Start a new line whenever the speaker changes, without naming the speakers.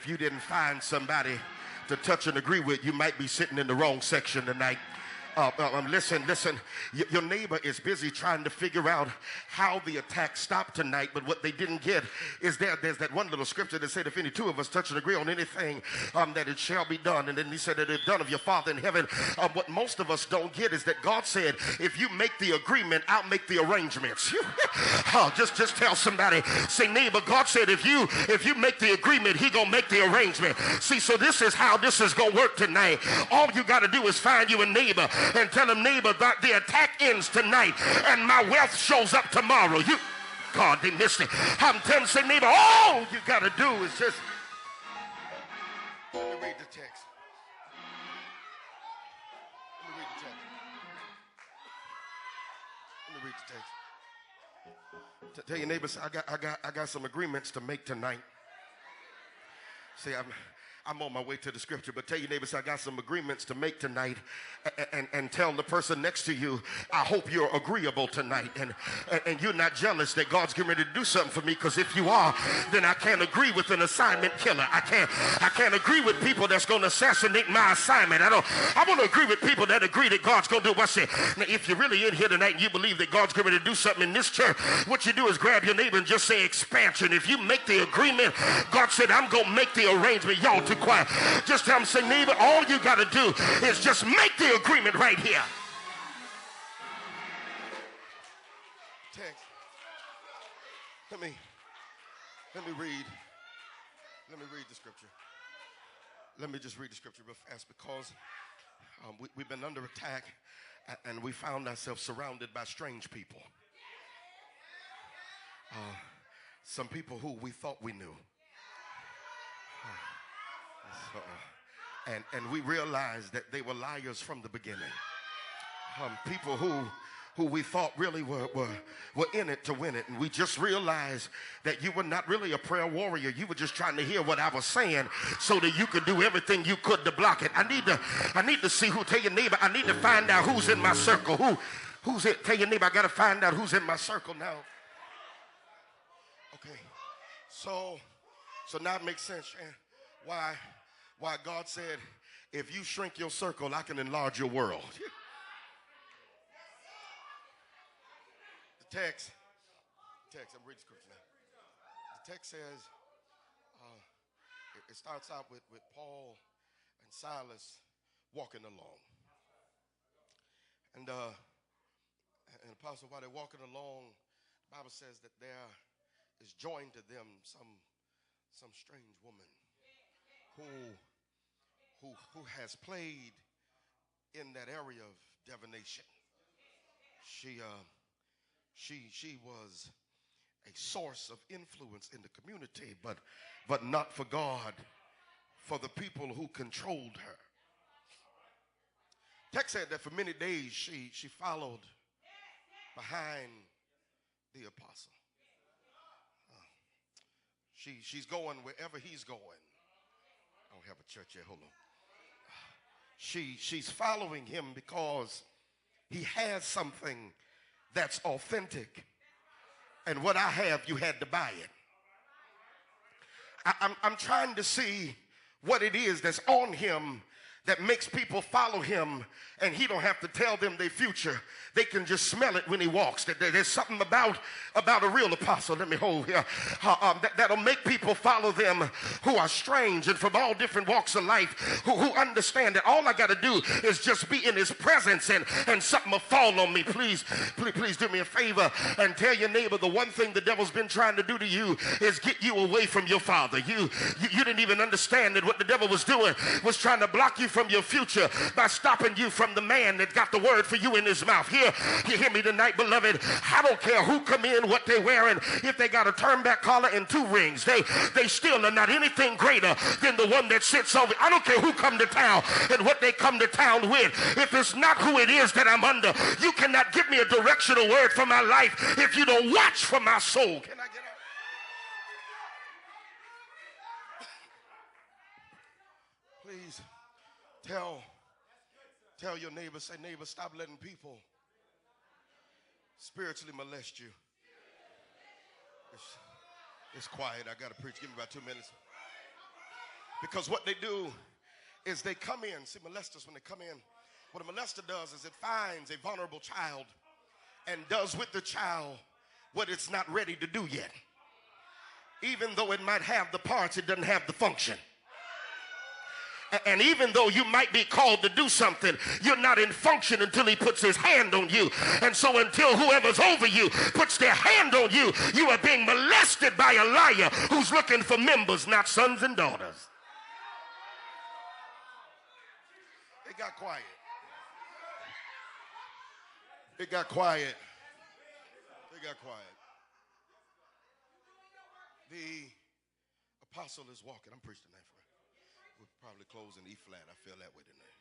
if you didn't find somebody to touch and agree with, you might be sitting in the wrong section tonight. Listen, your neighbor is busy trying to figure out how the attack stopped tonight, but what they didn't get is there's that one little scripture that said, if any two of us touch and agree on anything, that it shall be done. And then he said, it is done of your Father in heaven. What most of us don't get is that God said, if you make the agreement, I'll make the arrangements. Just tell somebody, say, neighbor, God said, if you make the agreement, he gonna make the arrangement. See, so this is how this is gonna work tonight. All you got to do is find you a neighbor and tell them, neighbor, that the attack ends tonight and my wealth shows up tomorrow. God, they missed it. I'm telling you, say, neighbor, all you got to do is just, let me read the text. Let me read the text. Tell your neighbor, say, I got some agreements to make tonight. See, I'm on my way to the scripture, but tell your neighbor, I got some agreements to make tonight, and tell the person next to you, I hope you're agreeable tonight, and you're not jealous that God's getting ready to do something for me, because if you are, then I can't agree with an assignment killer. I can't agree with people that's going to assassinate my assignment. I want to agree with people that agree that God's going to do what's it. Now, if you're really in here tonight and you believe that God's going to do something in this church, what you do is grab your neighbor and just say expansion. If you make the agreement, God said, I'm going to make the arrangement. Y'all too quiet. Just tell them, say, neighbor, all you got to do is just make the agreement right here. Text. Let me read the scripture. Let me just read the scripture real fast, because we've been under attack and we found ourselves surrounded by strange people. Some people who we thought we knew. And we realized that they were liars from the beginning. People who we thought really were in it to win it. And we just realized that you were not really a prayer warrior. You were just trying to hear what I was saying so that you could do everything you could to block it. I need to see who. Tell your neighbor, I need to find out who's in my circle. Who's it? Tell your neighbor, I got to find out who's in my circle now. Okay. So now it makes sense, Shan. Why God said, if you shrink your circle, I can enlarge your world. The text, I'm reading scripture now. The text says, it starts out with Paul and Silas walking along. And Apostle, while they're walking along, the Bible says that there is joined to them some strange woman who has played in that area of divination. She was a source of influence in the community, but not for God, for the people who controlled her. Text said that for many days she followed behind the apostle. She's going wherever he's going. I don't have a church here. Hold on. She's following him because he has something that's authentic. And what I have, you had to buy it. I'm trying to see what it is that's on him that makes people follow him, and he don't have to tell them their future. They can just smell it when he walks. There's something about a real apostle, let me hold here, that'll make people follow them who are strange and from all different walks of life, who understand that all I got to do is just be in his presence and something will fall on me. Please do me a favor and tell your neighbor, the one thing the devil's been trying to do to you is get you away from your Father. You didn't even understand that what the devil was doing was trying to block you from your future by stopping you from the man that got the word for you in his mouth. Here, you hear me tonight, beloved. I don't care who come in, what they wearing. If they got a turn back collar and 2 rings, they still are not anything greater than the one that sits over. I don't care who come to town and what they come to town with. If it's not who it is that I'm under, you cannot give me a directional word for my life if you don't watch for my soul. Can I get out? Please tell your neighbor, say, neighbor, stop letting people spiritually molest you. It's quiet. I got to preach. Give me about 2 minutes. Because what they do is they come in. See, molesters, when they come in, what a molester does is it finds a vulnerable child and does with the child what it's not ready to do yet. Even though it might have the parts, it doesn't have the function. And even though you might be called to do something, you're not in function until he puts his hand on you. And so until whoever's over you puts their hand on you, you are being molested by a liar who's looking for members, not sons and daughters. It got quiet. It got quiet. It got quiet. The apostle is walking. I'm preaching tonight. We'll probably close in E flat. I feel that way tonight.